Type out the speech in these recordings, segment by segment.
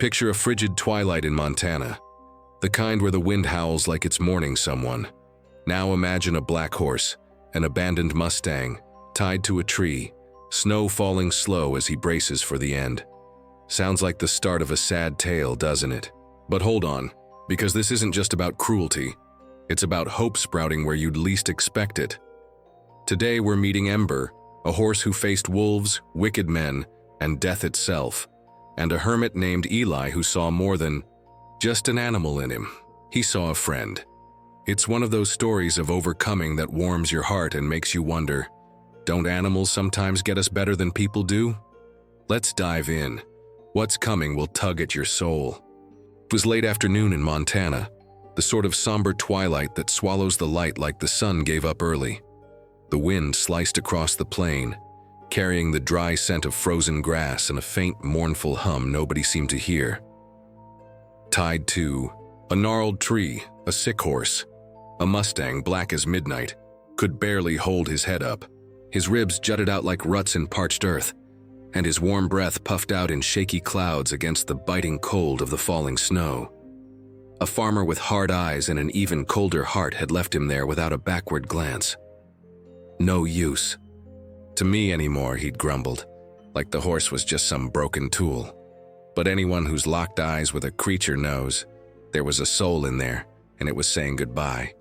Picture a frigid twilight in Montana, the kind where the wind howls like it's mourning someone. Now imagine a black horse, an abandoned Mustang, tied to a tree, snow falling slow as he braces for the end. Sounds like the start of a sad tale, doesn't it? But hold on, because this isn't just about cruelty. It's about hope sprouting where you'd least expect it. Today we're meeting Ember, a horse who faced wolves, wicked men, and death itself, and a hermit named Eli who saw more than just an animal in him. He saw a friend. It's one of those stories of overcoming that warms your heart and makes you wonder, don't animals sometimes get us better than people do? Let's dive in. What's coming will tug at your soul. It was late afternoon in Montana, the sort of somber twilight that swallows the light like the sun gave up early. The wind sliced across the plain, carrying the dry scent of frozen grass and a faint, mournful hum nobody seemed to hear. Tied to a gnarled tree, a sick horse, a Mustang black as midnight, could barely hold his head up. His ribs jutted out like ruts in parched earth, and his warm breath puffed out in shaky clouds against the biting cold of the falling snow. A farmer with hard eyes and an even colder heart had left him there without a backward glance. No use to me anymore, he'd grumbled, like the horse was just some broken tool. But anyone who's locked eyes with a creature knows there was a soul in there, and it was saying goodbye.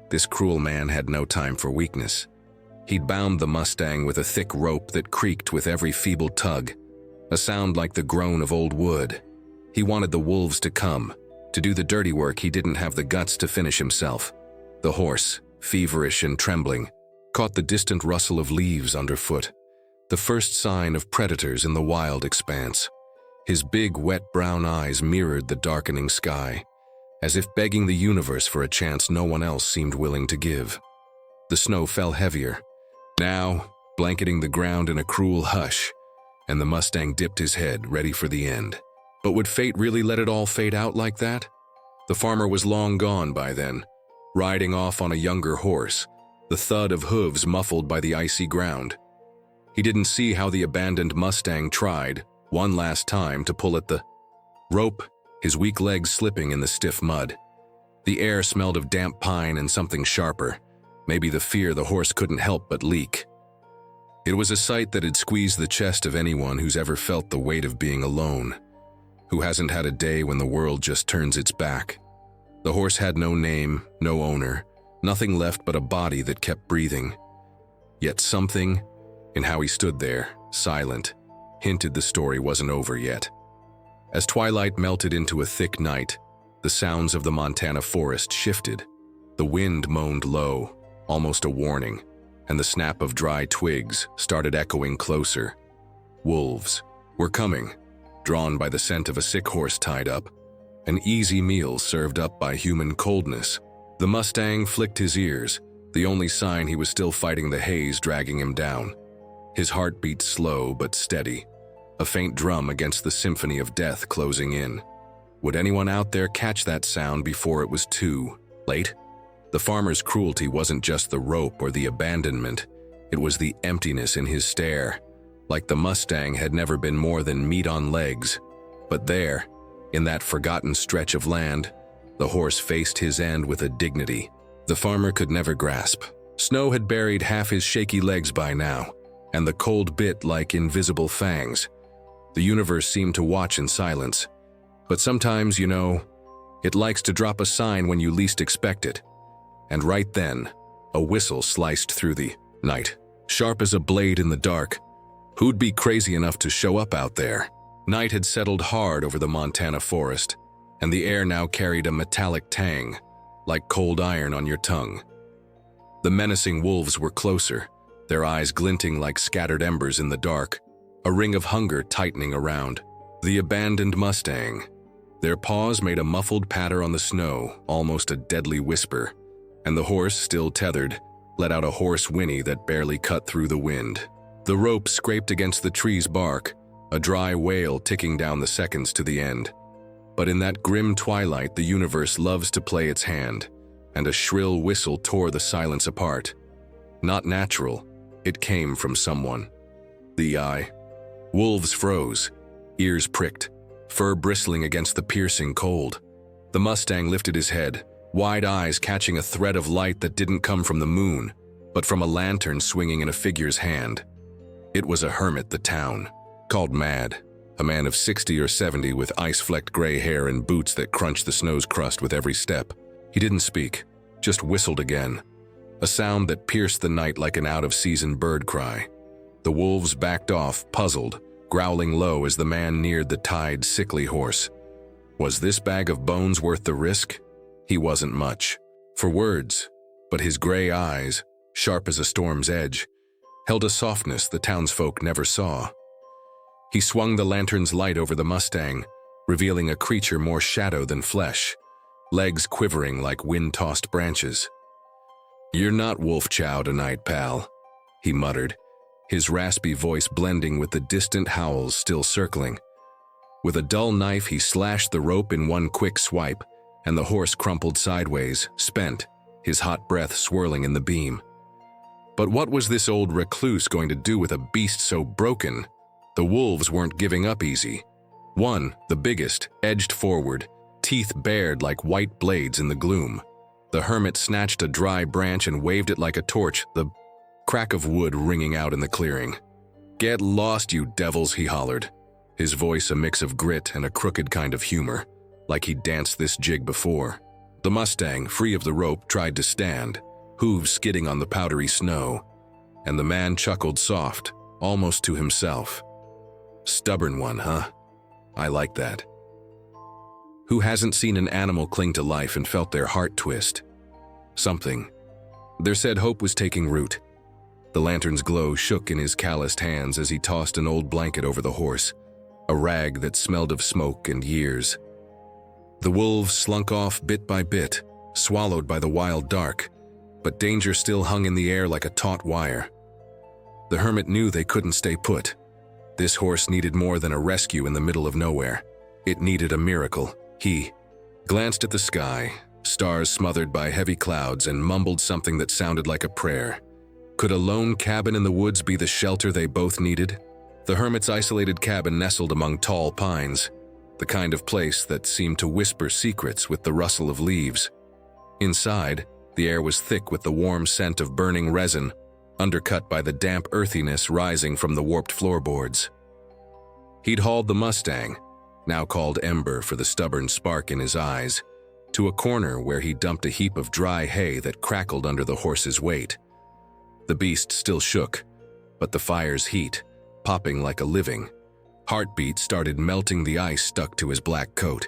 This cruel man had no time for weakness. He'd bound the Mustang with a thick rope that creaked with every feeble tug, a sound like the groan of old wood. He wanted the wolves to come. To do the dirty work, he didn't have the guts to finish himself. The horse, feverish and trembling, caught the distant rustle of leaves underfoot, the first sign of predators in the wild expanse. His big, wet brown eyes mirrored the darkening sky, as if begging the universe for a chance no one else seemed willing to give. The snow fell heavier, now blanketing the ground in a cruel hush, and the Mustang dipped his head, ready for the end. But would fate really let it all fade out like that? The farmer was long gone by then, riding off on a younger horse, the thud of hooves muffled by the icy ground. He didn't see how the abandoned Mustang tried, one last time, to pull at the rope, his weak legs slipping in the stiff mud. The air smelled of damp pine and something sharper, maybe the fear the horse couldn't help but leak. It was a sight that'd squeeze the chest of anyone who's ever felt the weight of being alone, who hasn't had a day when the world just turns its back. The horse had no name, no owner, nothing left but a body that kept breathing. Yet something, in how he stood there, silent, hinted the story wasn't over yet. As twilight melted into a thick night, the sounds of the Montana forest shifted. The wind moaned low, almost a warning, and the snap of dry twigs started echoing closer. Wolves were coming, drawn by the scent of a sick horse tied up, an easy meal served up by human coldness. The Mustang flicked his ears, the only sign he was still fighting the haze dragging him down. His heart beat slow but steady, a faint drum against the symphony of death closing in. Would anyone out there catch that sound before it was too late? The farmer's cruelty wasn't just the rope or the abandonment, it was the emptiness in his stare, like the Mustang had never been more than meat on legs. But there, in that forgotten stretch of land, the horse faced his end with a dignity the farmer could never grasp. Snow had buried half his shaky legs by now, and the cold bit like invisible fangs. The universe seemed to watch in silence. But sometimes, you know, it likes to drop a sign when you least expect it. And right then, a whistle sliced through the night, sharp as a blade in the dark. Who'd be crazy enough to show up out there? Night had settled hard over the Montana forest, and the air now carried a metallic tang, like cold iron on your tongue. The menacing wolves were closer, their eyes glinting like scattered embers in the dark, a ring of hunger tightening around. The abandoned Mustang. Their paws made a muffled patter on the snow, almost a deadly whisper, and the horse, still tethered, let out a hoarse whinny that barely cut through the wind. The rope scraped against the tree's bark, a dry wail ticking down the seconds to the end. But in that grim twilight, the universe loves to play its hand, and a shrill whistle tore the silence apart. Not natural, it came from someone. The eye. Wolves froze, ears pricked, fur bristling against the piercing cold. The Mustang lifted his head, wide eyes catching a thread of light that didn't come from the moon, but from a lantern swinging in a figure's hand. It was a hermit the town called Mad, a man of 60 or 70 with ice-flecked gray hair and boots that crunched the snow's crust with every step. He didn't speak, just whistled again, a sound that pierced the night like an out-of-season bird cry. The wolves backed off, puzzled, growling low as the man neared the tied, sickly horse. Was this bag of bones worth the risk? He wasn't much for words, but his gray eyes, sharp as a storm's edge, held a softness the townsfolk never saw. He swung the lantern's light over the Mustang, revealing a creature more shadow than flesh, legs quivering like wind-tossed branches. "You're not wolf chow tonight, pal," he muttered, his raspy voice blending with the distant howls still circling. With a dull knife, he slashed the rope in one quick swipe, and the horse crumpled sideways, spent, his hot breath swirling in the beam. But what was this old recluse going to do with a beast so broken? The wolves weren't giving up easy. One, the biggest, edged forward, teeth bared like white blades in the gloom. The hermit snatched a dry branch and waved it like a torch, the crack of wood ringing out in the clearing. "Get lost, you devils," he hollered, his voice a mix of grit and a crooked kind of humor, like he'd danced this jig before. The Mustang, free of the rope, tried to stand, hooves skidding on the powdery snow, and the man chuckled soft, almost to himself. "Stubborn one, huh? I like that." Who hasn't seen an animal cling to life and felt their heart twist? Something. There said hope was taking root. The lantern's glow shook in his calloused hands as he tossed an old blanket over the horse, a rag that smelled of smoke and years. The wolves slunk off bit by bit, swallowed by the wild dark, but danger still hung in the air like a taut wire. The hermit knew they couldn't stay put. This horse needed more than a rescue in the middle of nowhere. It needed a miracle. He glanced at the sky, stars smothered by heavy clouds, and mumbled something that sounded like a prayer. Could a lone cabin in the woods be the shelter they both needed? The hermit's isolated cabin nestled among tall pines, the kind of place that seemed to whisper secrets with the rustle of leaves. Inside, the air was thick with the warm scent of burning resin, undercut by the damp earthiness rising from the warped floorboards. He'd hauled the Mustang, now called Ember for the stubborn spark in his eyes, to a corner where he dumped a heap of dry hay that crackled under the horse's weight. The beast still shook, but the fire's heat, popping like a living heartbeat, started melting the ice stuck to his black coat.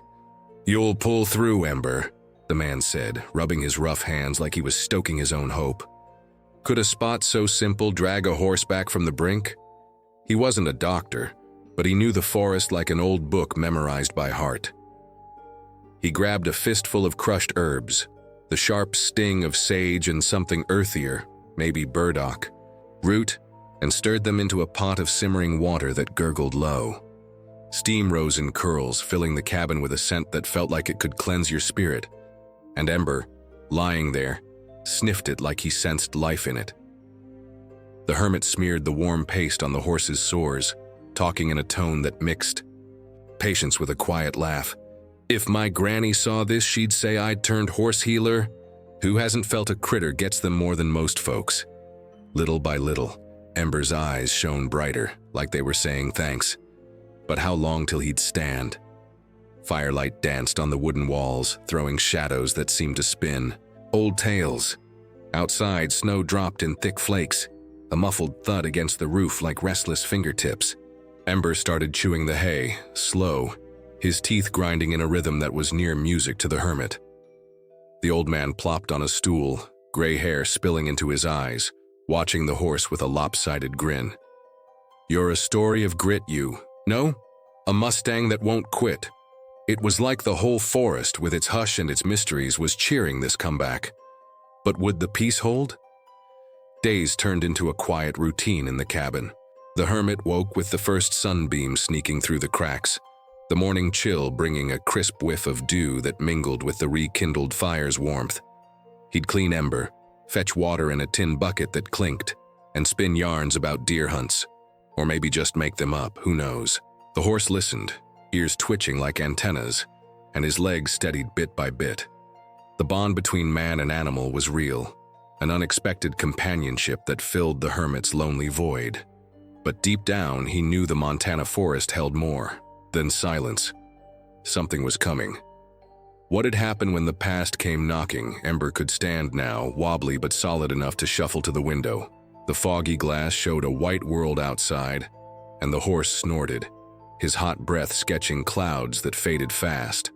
"You'll pull through, Ember," the man said, rubbing his rough hands like he was stoking his own hope. Could a spot so simple drag a horse back from the brink? He wasn't a doctor, but he knew the forest like an old book memorized by heart. He grabbed a fistful of crushed herbs, the sharp sting of sage and something earthier, maybe burdock, root, and stirred them into a pot of simmering water that gurgled low. Steam rose in curls, filling the cabin with a scent that felt like it could cleanse your spirit, and Ember, lying there, sniffed it like he sensed life in it. The hermit smeared the warm paste on the horse's sores, talking in a tone that mixed patience with a quiet laugh. "If my granny saw this, she'd say I'd turned horse healer. Who hasn't felt a critter gets them more than most folks?" Little by little, Ember's eyes shone brighter, like they were saying thanks. But how long till he'd stand? Firelight danced on the wooden walls, throwing shadows that seemed to spin. Old tales. Outside, snow dropped in thick flakes, a muffled thud against the roof like restless fingertips. Ember started chewing the hay, slow, his teeth grinding in a rhythm that was near music to the hermit. The old man plopped on a stool, gray hair spilling into his eyes, watching the horse with a lopsided grin. "You're a story of grit, you. No? A Mustang that won't quit." It was like the whole forest, with its hush and its mysteries, was cheering this comeback. But would the peace hold? Days turned into a quiet routine in the cabin. The hermit woke with the first sunbeam sneaking through the cracks, the morning chill bringing a crisp whiff of dew that mingled with the rekindled fire's warmth. He'd clean Ember, fetch water in a tin bucket that clinked, and spin yarns about deer hunts, or maybe just make them up, who knows. The horse listened, ears twitching like antennas, and his legs steadied bit by bit. The bond between man and animal was real, an unexpected companionship that filled the hermit's lonely void. But deep down, he knew the Montana forest held more than silence. Something was coming. What had happened when the past came knocking? Ember could stand now, wobbly but solid enough to shuffle to the window. The foggy glass showed a white world outside, and the horse snorted, his hot breath sketching clouds that faded fast.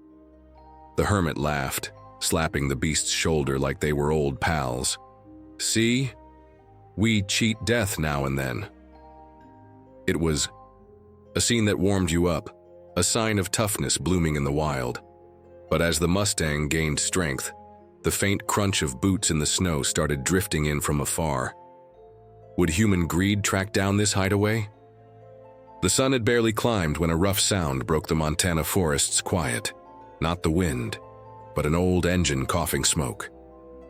The hermit laughed, slapping the beast's shoulder like they were old pals. "See? We cheat death now and then." It was a scene that warmed you up, a sign of toughness blooming in the wild. But as the Mustang gained strength, the faint crunch of boots in the snow started drifting in from afar. Would human greed track down this hideaway? The sun had barely climbed when a rough sound broke the Montana forest's quiet. Not the wind, but an old engine coughing smoke.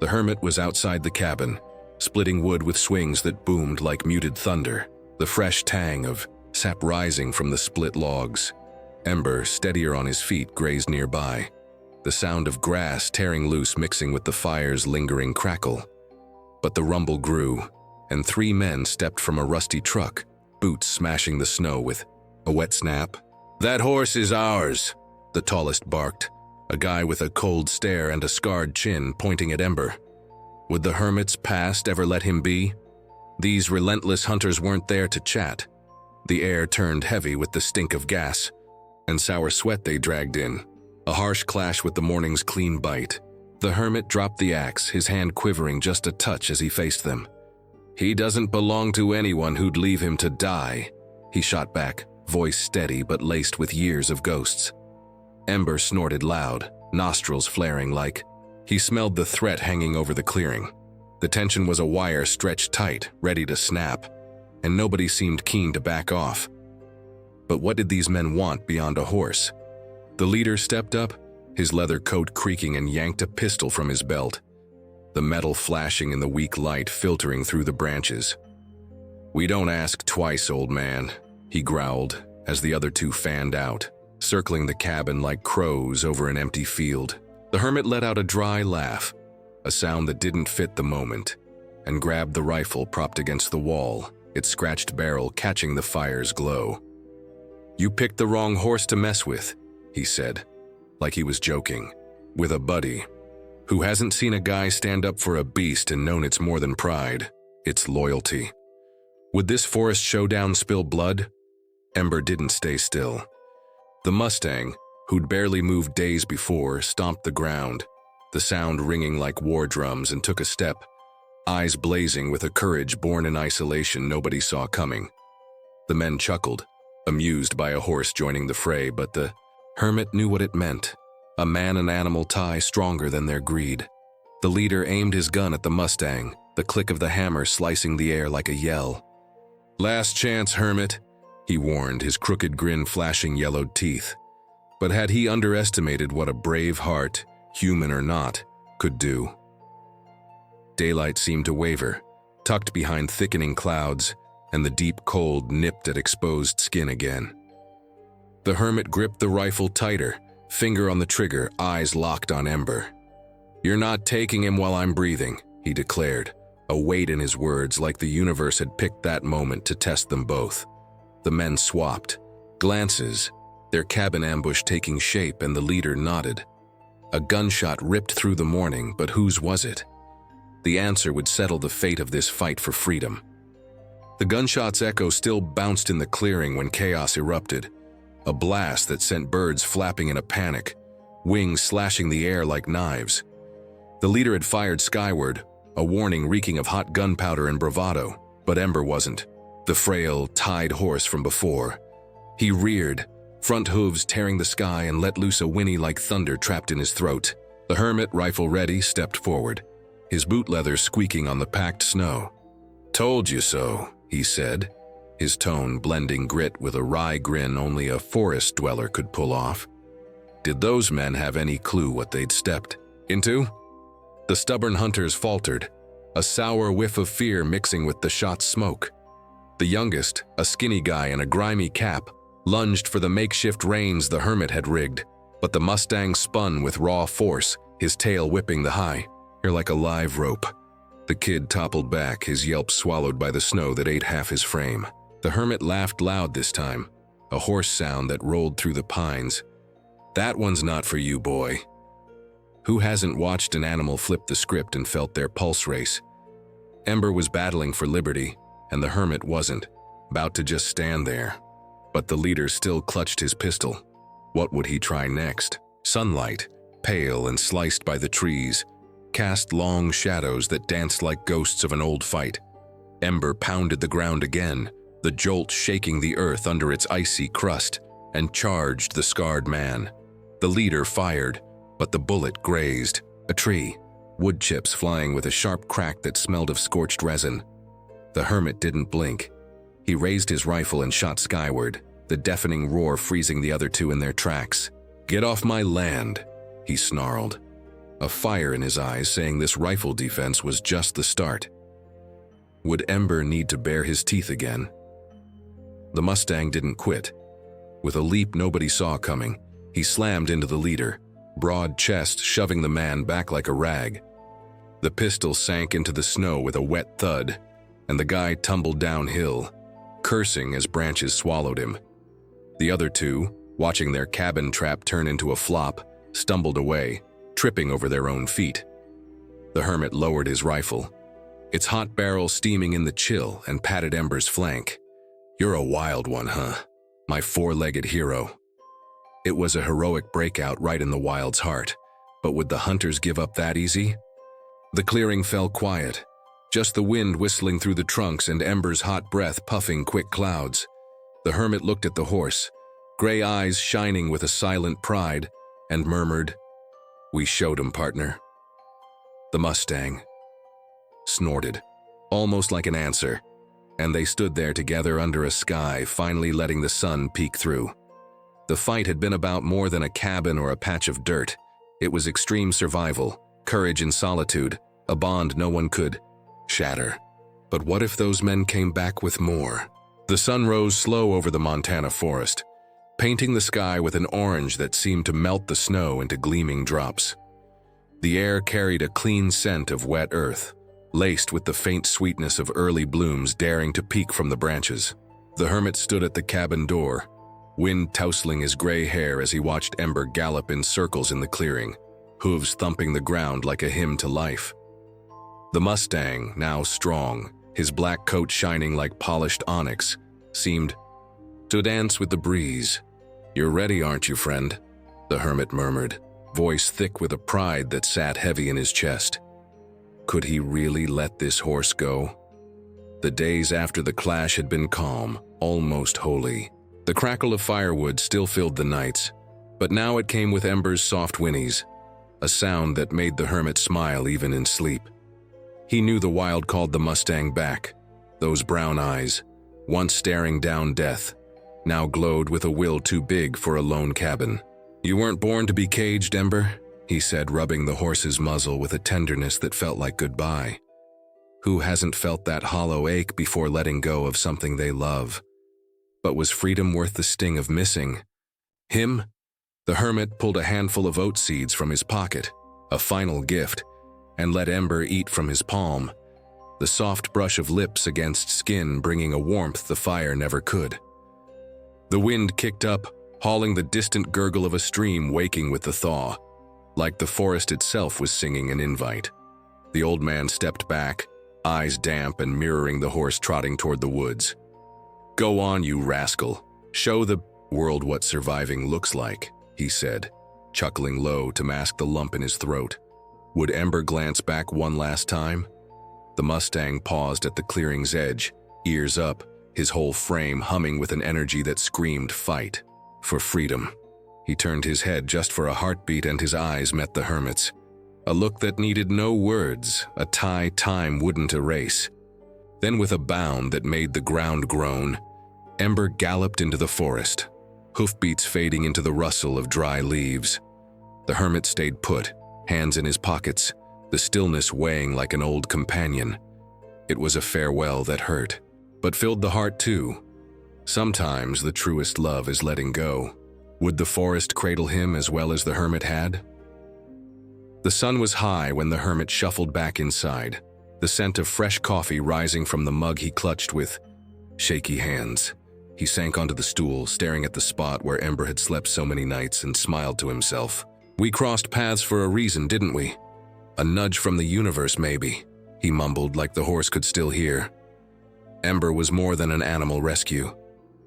The hermit was outside the cabin, splitting wood with swings that boomed like muted thunder, the fresh tang of sap rising from the split logs. Ember, steadier on his feet, grazed nearby, the sound of grass tearing loose mixing with the fire's lingering crackle. But the rumble grew, and 3 men stepped from a rusty truck, boots smashing the snow with a wet snap. "That horse is ours," the tallest barked, a guy with a cold stare and a scarred chin pointing at Ember. Would the hermit's past ever let him be? These relentless hunters weren't there to chat. The air turned heavy with the stink of gas and sour sweat they dragged in, a harsh clash with the morning's clean bite. The hermit dropped the axe, his hand quivering just a touch as he faced them. "He doesn't belong to anyone who'd leave him to die," he shot back, voice steady but laced with years of ghosts. Ember snorted loud, nostrils flaring like he smelled the threat hanging over the clearing. The tension was a wire stretched tight, ready to snap, and nobody seemed keen to back off. But what did these men want beyond a horse? The leader stepped up, his leather coat creaking, and yanked a pistol from his belt, the metal flashing in the weak light filtering through the branches. "We don't ask twice, old man," he growled as the other 2 fanned out, circling the cabin like crows over an empty field. The hermit let out a dry laugh, a sound that didn't fit the moment, and grabbed the rifle propped against the wall, its scratched barrel catching the fire's glow. "You picked the wrong horse to mess with," he said, like he was joking, with a buddy who hasn't seen a guy stand up for a beast and known it's more than pride, it's loyalty. Would this forest showdown spill blood? Ember didn't stay still. The Mustang, who'd barely moved days before, stomped the ground, the sound ringing like war drums, and took a step, eyes blazing with a courage born in isolation nobody saw coming. The men chuckled, amused by a horse joining the fray, but the hermit knew what it meant. A man and animal tie stronger than their greed. The leader aimed his gun at the Mustang, the click of the hammer slicing the air like a yell. "Last chance, hermit," he warned, his crooked grin flashing yellowed teeth. But had he underestimated what a brave heart, human or not, could do? Daylight seemed to waver, tucked behind thickening clouds, and the deep cold nipped at exposed skin again. The hermit gripped the rifle tighter, finger on the trigger, eyes locked on Ember. "You're not taking him while I'm breathing," he declared, a weight in his words like the universe had picked that moment to test them both. The men swapped glances, their cabin ambush taking shape, and the leader nodded. A gunshot ripped through the morning, but whose was it? The answer would settle the fate of this fight for freedom. The gunshot's echo still bounced in the clearing when chaos erupted, a blast that sent birds flapping in a panic, wings slashing the air like knives. The leader had fired skyward, a warning reeking of hot gunpowder and bravado, but Ember wasn't. The frail, tied horse from before. He reared, front hooves tearing the sky, and let loose a whinny like thunder trapped in his throat. The hermit, rifle ready, stepped forward, his boot leather squeaking on the packed snow. "Told you so," he said, his tone blending grit with a wry grin only a forest dweller could pull off. Did those men have any clue what they'd stepped into? The stubborn hunters faltered, a sour whiff of fear mixing with the shot's smoke. The youngest, a skinny guy in a grimy cap, lunged for the makeshift reins the hermit had rigged, but the Mustang spun with raw force, his tail whipping the high, air like a live rope. The kid toppled back, his yelp swallowed by the snow that ate half his frame. The hermit laughed loud this time, a hoarse sound that rolled through the pines. "That one's not for you, boy." Who hasn't watched an animal flip the script and felt their pulse race? Ember was battling for liberty, and the hermit wasn't, about to just stand there. But the leader still clutched his pistol. What would he try next? Sunlight, pale and sliced by the trees, cast long shadows that danced like ghosts of an old fight. Ember pounded the ground again, the jolt shaking the earth under its icy crust, and charged the scarred man. The leader fired, but the bullet grazed a tree, wood chips flying with a sharp crack that smelled of scorched resin. The hermit didn't blink. He raised his rifle and shot skyward, the deafening roar freezing the other two in their tracks. "Get off my land," he snarled, a fire in his eyes saying this rifle defense was just the start. Would Ember need to bare his teeth again? The Mustang didn't quit. With a leap nobody saw coming, he slammed into the leader, broad chest shoving the man back like a rag. The pistol sank into the snow with a wet thud, and the guy tumbled downhill, cursing as branches swallowed him. The other two, watching their cabin trap turn into a flop, stumbled away, tripping over their own feet. The hermit lowered his rifle, its hot barrel steaming in the chill, and patted Ember's flank. "You're a wild one, huh? My four-legged hero." It was a heroic breakout right in the wild's heart, but would the hunters give up that easy? The clearing fell quiet, just the wind whistling through the trunks and Ember's hot breath puffing quick clouds. The hermit looked at the horse, gray eyes shining with a silent pride, and murmured, "We showed 'em, partner." The Mustang snorted, almost like an answer, and they stood there together under a sky finally letting the sun peek through. The fight had been about more than a cabin or a patch of dirt. It was extreme survival, courage in solitude, a bond no one could shatter. But what if those men came back with more? The sun rose slow over the Montana forest, painting the sky with an orange that seemed to melt the snow into gleaming drops. The air carried a clean scent of wet earth, laced with the faint sweetness of early blooms daring to peek from the branches. The hermit stood at the cabin door, wind tousling his gray hair as he watched Ember gallop in circles in the clearing, hooves thumping the ground like a hymn to life. The Mustang, now strong, his black coat shining like polished onyx, seemed to dance with the breeze. "You're ready, aren't you, friend?" the hermit murmured, voice thick with a pride that sat heavy in his chest. Could he really let this horse go? The days after the clash had been calm, almost holy. The crackle of firewood still filled the nights, but now it came with Ember's soft whinnies, a sound that made the hermit smile even in sleep. He knew the wild called the Mustang back. Those brown eyes, once staring down death, now glowed with a will too big for a lone cabin. "You weren't born to be caged, Ember," he said, rubbing the horse's muzzle with a tenderness that felt like goodbye. Who hasn't felt that hollow ache before letting go of something they love? But was freedom worth the sting of missing him? The hermit pulled a handful of oat seeds from his pocket, a final gift, and let Ember eat from his palm, the soft brush of lips against skin bringing a warmth the fire never could. The wind kicked up, hauling the distant gurgle of a stream waking with the thaw, like the forest itself was singing an invite. The old man stepped back, eyes damp and mirroring the horse trotting toward the woods. "Go on, you rascal. Show the world what surviving looks like," he said, chuckling low to mask the lump in his throat. Would Ember glance back one last time? The Mustang paused at the clearing's edge, ears up, his whole frame humming with an energy that screamed fight for freedom. He turned his head just for a heartbeat and his eyes met the hermit's. A look that needed no words, a tie time wouldn't erase. Then with a bound that made the ground groan, Ember galloped into the forest, hoofbeats fading into the rustle of dry leaves. The hermit stayed put, hands in his pockets, the stillness weighing like an old companion. It was a farewell that hurt, but filled the heart too. Sometimes the truest love is letting go. Would the forest cradle him as well as the hermit had? The sun was high when the hermit shuffled back inside, the scent of fresh coffee rising from the mug he clutched with shaky hands. He sank onto the stool, staring at the spot where Ember had slept so many nights, and smiled to himself. "We crossed paths for a reason, didn't we? A nudge from the universe, maybe," he mumbled, like the horse could still hear. Ember was more than an animal rescue.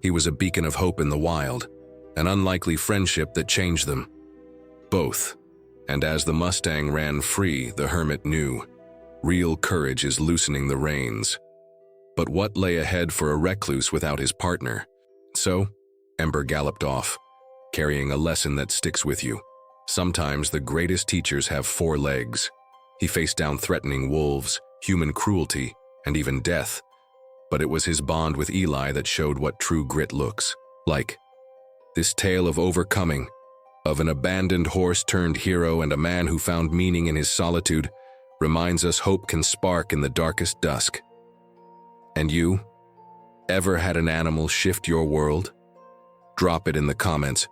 He was a beacon of hope in the wild, an unlikely friendship that changed them. Both. And as the Mustang ran free, the hermit knew, real courage is loosening the reins. But what lay ahead for a recluse without his partner? So, Ember galloped off, carrying a lesson that sticks with you. Sometimes the greatest teachers have 4 legs. He faced down threatening wolves, human cruelty, and even death. But it was his bond with Eli that showed what true grit looks like. This tale of overcoming, of an abandoned horse turned hero and a man who found meaning in his solitude, reminds us hope can spark in the darkest dusk. And you? Ever had an animal shift your world? Drop it in the comments.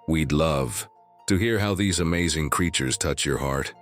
We'd love to hear how these amazing creatures touch your heart.